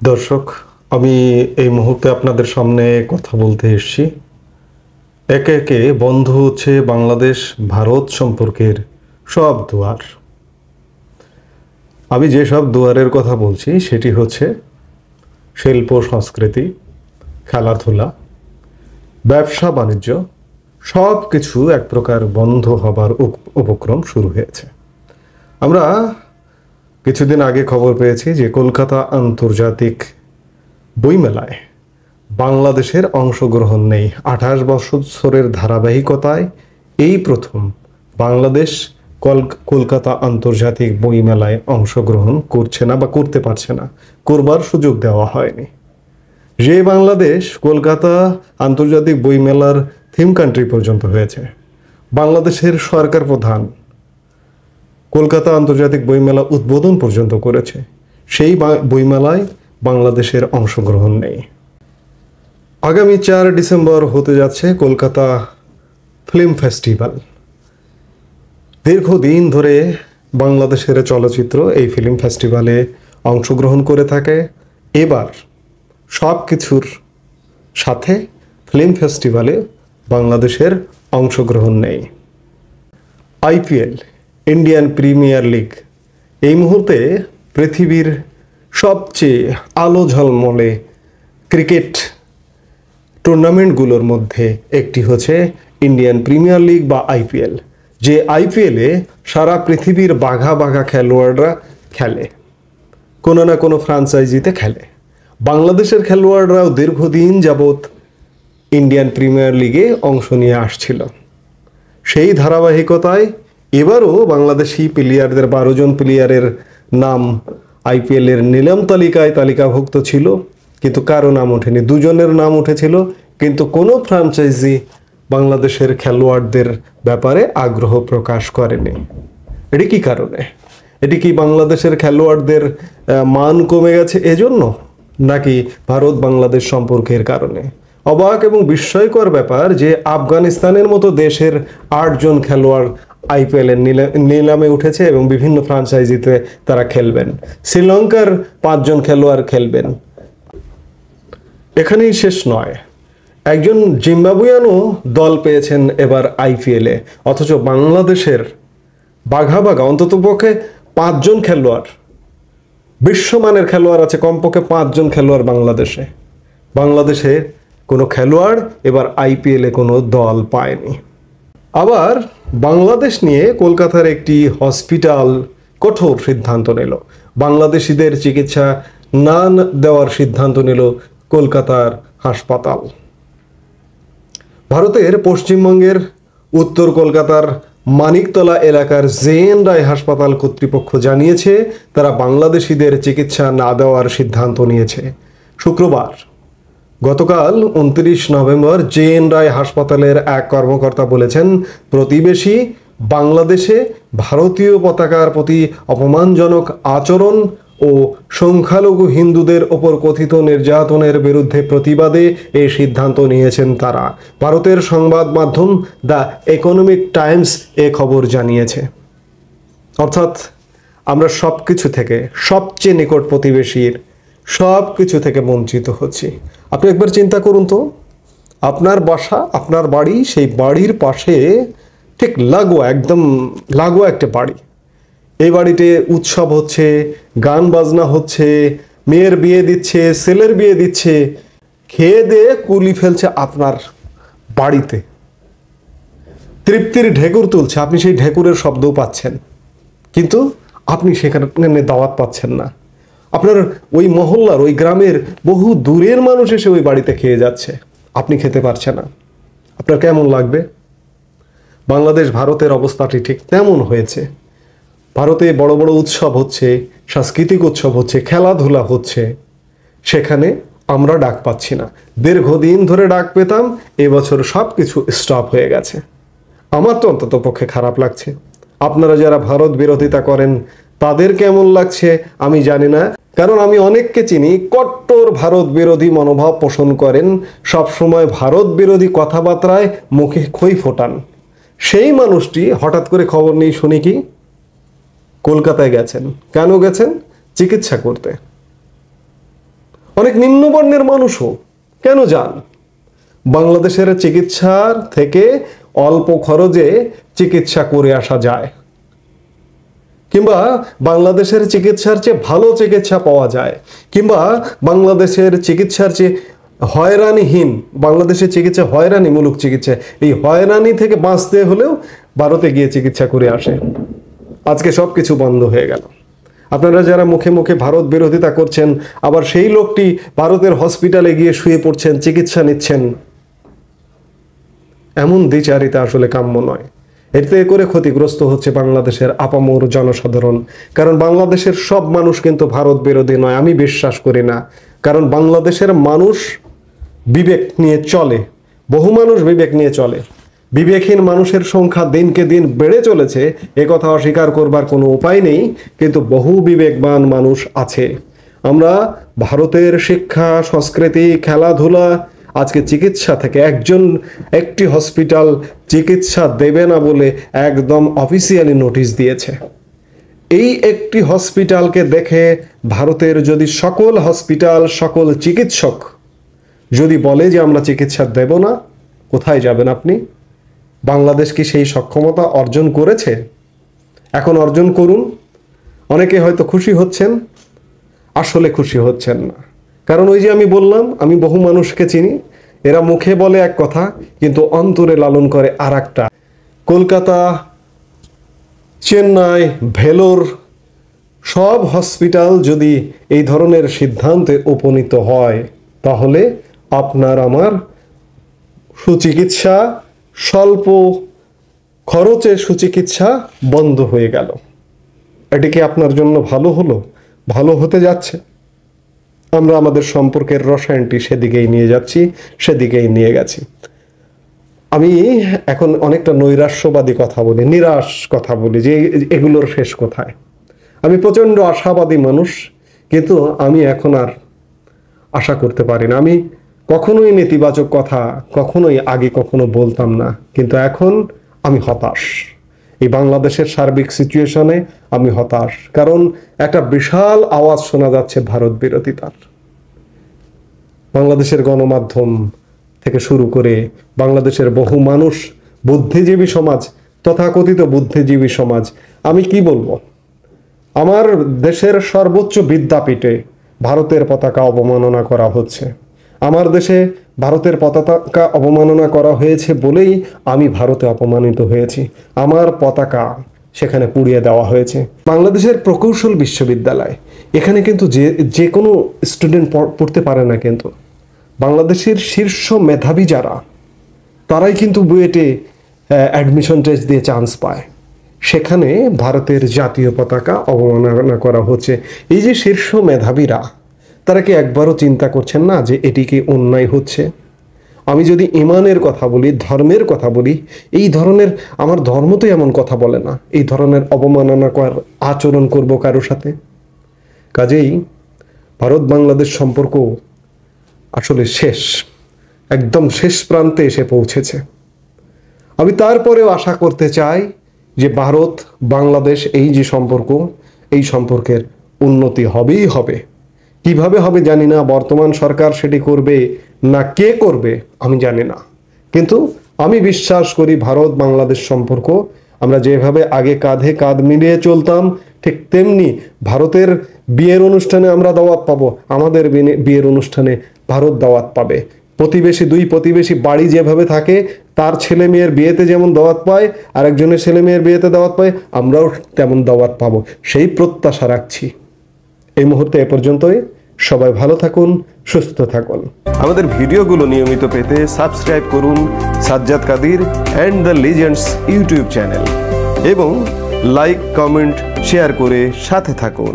দর্শক, আমি এই মুহূর্তে আপনাদের সামনে কথা বলতে এসেছি। একে একে বন্ধ হচ্ছে বাংলাদেশ ভারত সম্পর্কের সব দুয়ার। আমি যেসব দুয়ারের কথা বলছি সেটি হচ্ছে শিল্প সংস্কৃতি, খেলাধুলা, ব্যবসা বাণিজ্য, সব কিছু এক প্রকার বন্ধ হবার উপক্রম শুরু হয়েছে। আমরা কিছুদিন আগে খবর পেয়েছি যে কলকাতা আন্তর্জাতিক বইমেলায় বাংলাদেশের অংশগ্রহণ নেই। ২৮ বছরের ধারাবাহিকতায় এই প্রথম বাংলাদেশ কলকাতা আন্তর্জাতিক বইমেলায় অংশগ্রহণ করছে না বা করতে পারছে না, করবার সুযোগ দেওয়া হয়নি। যে বাংলাদেশ কলকাতা আন্তর্জাতিক বইমেলার থিম কান্ট্রি পর্যন্ত হয়েছে, বাংলাদেশের সরকার প্রধান কলকাতা আন্তর্জাতিক বইমেলা উদ্বোধন পর্যন্ত করেছে, সেই বইমেলায় বাংলাদেশের অংশগ্রহণ নেই। আগামী ৪ ডিসেম্বর হতে যাচ্ছে কলকাতা ফিল্ম ফেস্টিভ্যাল। দীর্ঘদিন ধরে বাংলাদেশের চলচ্চিত্র এই ফিল্ম ফেস্টিভ্যালে অংশগ্রহণ করে থাকে। এবার সব কিছুর সাথে ফিল্ম ফেস্টিভ্যালে বাংলাদেশের অংশগ্রহণ নেই। আইপিএল, ইন্ডিয়ান প্রিমিয়ার লিগ, এই মুহূর্তে পৃথিবীর সবচেয়ে আলো ঝলমলে ক্রিকেট টুর্নামেন্টগুলোর মধ্যে একটি হচ্ছে ইন্ডিয়ান প্রিমিয়ার লিগ বা আইপিএল। যে আইপিএলে সারা পৃথিবীর বাঘা বাঘা খেলোয়াড়রা খেলে, কোনো না কোনো ফ্রাঞ্চাইজিতে খেলে। বাংলাদেশের খেলোয়াড়রাও দীর্ঘদিন যাবৎ ইন্ডিয়ান প্রিমিয়ার লিগে অংশ নিয়ে আসছিল। সেই ধারাবাহিকতায় এবারও বাংলাদেশি প্লেয়ারদের ১২ জন প্লেয়ারের নাম আইপিএলের নিলাম তালিকায় তালিকাভুক্ত ছিল, কিন্তু কারো নাম ওঠেনি। ২ জনের নাম উঠেছিল, কিন্তু কোনো ফ্র্যাঞ্চাইজি বাংলাদেশের খেলোয়াড়দের ব্যাপারে আগ্রহ প্রকাশ করেনি। এটি কী কারণে? এটি কি বাংলাদেশের খেলোয়াড়দের মান কমে গেছে এজন্য, নাকি ভারত বাংলাদেশ সম্পর্কের কারণে? অবাক এবং বিস্ময়কর ব্যাপার যে আফগানিস্তানের মতো দেশের ৮ জন খেলোয়াড় আইপিএলের নিলামে উঠেছে এবং বিভিন্ন ফ্র্যাঞ্চাইজিতে তারা খেলবেন। শ্রীলঙ্কার ৫ জন খেলোয়াড় খেলবেন। এখানেই শেষ নয়, একজন জিম্বাবুয়ানও দল পেয়েছেন এবার আইপিএলে, অথচ বাংলাদেশের বাঘা বাঘা অন্ততপক্ষে ৫ জন খেলোয়াড়, বিশ্বমানের খেলোয়াড় আছে কমপক্ষে ৫ জন খেলোয়াড় বাংলাদেশে। বাংলাদেশে কোনো খেলোয়াড় এবার আইপিএলে কোনো দল পায়নি। আবার বাংলাদেশ নিয়ে কলকাতার একটি হসপিটাল কঠোর সিদ্ধান্ত নিল, বাংলাদেশিদের চিকিৎসা না দেওয়ার সিদ্ধান্ত নিল কলকাতার হাসপাতাল। ভারতের পশ্চিমবঙ্গের উত্তর কলকাতার মানিকতলা এলাকার জে.এন. রায় হাসপাতাল কর্তৃপক্ষ জানিয়েছে তারা বাংলাদেশিদের চিকিৎসা না দেওয়ার সিদ্ধান্ত নিয়েছে। শুক্রবার গতকাল ২৯ নভেম্বর জে.এন. রায় হাসপাতালের এক কর্মকর্তা বলেছেন, প্রতিবেশী বাংলাদেশে ভারতীয় পতাকার প্রতি অপমানজনক আচরণ ও সংখ্যালঘু হিন্দুদের ওপর কথিত নির্যাতনের বিরুদ্ধে প্রতিবাদে এই সিদ্ধান্ত নিয়েছেন তারা। ভারতের সংবাদ মাধ্যম দ্য ইকোনমিক টাইমস এ খবর জানিয়েছে। অর্থাৎ আমরা সব কিছু থেকে, সবচেয়ে নিকট প্রতিবেশীর সব কিছু থেকে বঞ্চিত হচ্ছি। আপনি একবার চিন্তা করুন তো, আপনার বাসা, আপনার বাড়ি, সেই বাড়ির পাশে ঠিক লাগোয়া, একদম লাগোয়া একটা বাড়ি। এই বাড়িতে উৎসব হচ্ছে, গান বাজনা হচ্ছে, মেয়ের বিয়ে দিচ্ছে, ছেলের বিয়ে দিচ্ছে, খেয়ে দিয়ে কুলি ফেলছে আপনার বাড়িতে, তৃপ্তির ঢেকুর তুলছে, আপনি সেই ঢেকুরের শব্দও পাচ্ছেন, কিন্তু আপনি সেখানে দাওয়াত পাচ্ছেন না। আপনার ওই মহল্লার, ওই গ্রামের বহু দূরের মানুষ এসে ওই বাড়িতে খেয়ে যাচ্ছে, আপনি খেতে পারছেন না। আপনার কেমন লাগবে? বাংলাদেশ ভারতের অবস্থাটি ঠিক তেমন হয়েছে। ভারতে বড় বড় উৎসব হচ্ছে, সাংস্কৃতিক উৎসব হচ্ছে, খেলাধুলা হচ্ছে, সেখানে আমরা ডাক পাচ্ছি না। দীর্ঘদিন ধরে ডাক পেতাম, এবছর সব কিছু স্টপ হয়ে গেছে। আমার তো অন্তত পক্ষে খারাপ লাগছে। আপনারা যারা ভারত বিরোধিতা করেন তাদের কেমন লাগছে আমি জানি না, কারণ আমি অনেককে চিনি কট্টর ভারত বিরোধী মনোভাব পোষণ করেন, সবসময় ভারত বিরোধী কথাবার্তায় মুখে খই ফোটান। সেই মানুষটি হঠাৎ করে খবর নেই শুনি কি কলকাতায় গেছেন। কেন গেছেন? চিকিৎসা করতে। অনেক নিম্নবর্ণের মানুষও কেন যান? বাংলাদেশের চিকিৎসার থেকে অল্প খরচে চিকিৎসা করে আসা যায়, কিংবা বাংলাদেশের চিকিৎসার চেয়ে ভালো চিকিৎসা পাওয়া যায়, কিংবা বাংলাদেশের চিকিৎসার চেয়ে হয়রানিহীন, বাংলাদেশের চিকিৎসা হয়রানিমূলক চিকিৎসা, এই হয়রানি থেকে বাঁচতে হলেও ভারতে গিয়ে চিকিৎসা করে আসে। আজকে সবকিছু বন্ধ হয়ে গেল। আপনারা যারা মুখে মুখে ভারত বিরোধিতা করছেন, আবার সেই লোকটি ভারতের হসপিটালে গিয়ে শুয়ে পড়ছেন, চিকিৎসা নিচ্ছেন। এমন দ্বিচারিতা আসলে কাম্য নয়। এতে করে ক্ষতিগ্রস্ত হচ্ছে বাংলাদেশের আপামর জনসাধারণ। কারণ বাংলাদেশের সব মানুষ কিন্তু ভারত বিরোধী নয়, আমি বিশ্বাস করি না। কারণ বাংলাদেশের মানুষ বিবেক নিয়ে চলে, বহু মানুষ বিবেক নিয়ে চলে। বিবেকহীন মানুষের সংখ্যা দিনকে দিন বেড়ে চলেছে, এ কথা অস্বীকার করবার কোনো উপায় নেই, কিন্তু বহু বিবেকবান মানুষ আছে। আমরা ভারতের শিক্ষা, সংস্কৃতি, খেলাধুলা, আজকে চিকিৎসা থেকে একটি হসপিটাল চিকিৎসা দেবে না বলে একদম অফিসিয়ালি নোটিশ দিয়েছে। এই একটি হসপিটালকে দেখে ভারতের যদি সকল হসপিটাল, সকল চিকিৎসক যদি বলে যে আমরা চিকিৎসা দেব না, কোথায় যাবেন আপনি? বাংলাদেশ কি সেই সক্ষমতা অর্জন করেছে? এখন অর্জন করুন। অনেকে হয়তো খুশি হচ্ছেন, আসলে খুশি হচ্ছেন না। কারণ ওই যে আমি বললাম, আমি বহু মানুষকে চিনি, এরা মুখে বলে এক কথা কিন্তু অন্তরে লালন করে আর একটা। কলকাতা, চেন্নাই, ভেলোর সব হসপিটাল যদি এই ধরনের সিদ্ধান্তে উপনীত হয়, তাহলে আপনার আমার সুচিকিৎসা, স্বল্প খরচে সুচিকিৎসা বন্ধ হয়ে গেল। এটি কি আপনার জন্য ভালো হলো? ভালো হতে যাচ্ছে। আমরা আমাদের সম্পর্কের রসায়নটি সেদিকেই নিয়ে যাচ্ছি, সেদিকেই নিয়ে গেছি। আমি এখন অনেকটা নৈরাশ্যবাদী কথা বলি, নিরাশ কথা বলি যে এগুলোর শেষ কোথায়। আমি প্রচণ্ড আশাবাদী মানুষ, কিন্তু আমি এখন আর আশা করতে পারি না। আমি কখনোই নেতিবাচক কথা আগে কখনো বলতাম না, কিন্তু এখন আমি হতাশ। এই বাংলাদেশের সার্বিক সিচুয়েশনে আমি হতাশ, কারণ একটা বিশাল আওয়াজ শোনা যাচ্ছে ভারত বিরোধিতার। বাংলাদেশের গণমাধ্যম থেকে শুরু করে বাংলাদেশের বহু মানুষ, বুদ্ধিজীবী সমাজ, তথাকথিত বুদ্ধিজীবী সমাজ, আমি কি বলবো, আমার দেশের সর্বোচ্চ বিদ্যাপীঠে ভারতের পতাকা অবমাননা করা হচ্ছে। আমার দেশে ভারতের পতাকা অবমাননা করা হয়েছে বলেই আমি ভারতে অপমানিত হয়েছি। আমার পতাকা সেখানে পুড়িয়ে দেওয়া হয়েছে। বাংলাদেশের প্রকৌশল বিশ্ববিদ্যালয়, এখানে কিন্তু যে কোনো স্টুডেন্ট পড়তে পারে না, কিন্তু বাংলাদেশের শীর্ষ মেধাবী যারা, তারাই কিন্তু বুয়েটে অ্যাডমিশন টেস্ট দিয়ে চান্স পায়। সেখানে ভারতের জাতীয় পতাকা অবমাননা করা হচ্ছে। এই যে শীর্ষ মেধাবীরা, তারা কি একবারও চিন্তা করছেন না যে এটি কি অন্যায় হচ্ছে? আমি যদি ইমানের কথা বলি, ধর্মের কথা বলি, এই ধরনের, আমার ধর্ম তো এমন কথা বলে না এই ধরনের অবমাননা করার আচরণ করব কারো সাথে। কাজেই ভারত বাংলাদেশ সম্পর্ক আসলে শেষ, একদম শেষ প্রান্তে এসে পৌঁছেছে। আমি তারপরেও আশা করতে চাই যে ভারত বাংলাদেশ এই যে সম্পর্ক, এই সম্পর্কের উন্নতি হবেই হবে। কিভাবে হবে জানি না, বর্তমান সরকার সেটি করবে না কে করবে আমি জানি না, কিন্তু আমি বিশ্বাস করি ভারত বাংলাদেশ সম্পর্ক, আমরা যেভাবে আগে কাঁধে কাঁধ মিলিয়ে চলতাম, ঠিক তেমনি ভারতের বিয়ের অনুষ্ঠানে আমরা দাওয়াত পাবো, আমাদের বিয়ের অনুষ্ঠানে ভারত দাওয়াত পাবে। দুই প্রতিবেশী বাড়ি যেভাবে থাকে, তার ছেলে মেয়ের বিয়েতে যেমন দাওয়াত পায়, আরেকজনের ছেলে মেয়ের বিয়েতে দাওয়াত পায়, আমরাও তেমন দাওয়াত পাবো, সেই প্রত্যাশা রাখছি। এই মুহূর্তে এ পর্যন্তই। সবাই ভালো থাকুন, সুস্থ থাকুন। আমাদের ভিডিওগুলো নিয়মিত পেতে সাবস্ক্রাইব করুন Sajjad Kadir and the legends YouTube channel এবং লাইক, কমেন্ট, শেয়ার করে সাথে থাকুন।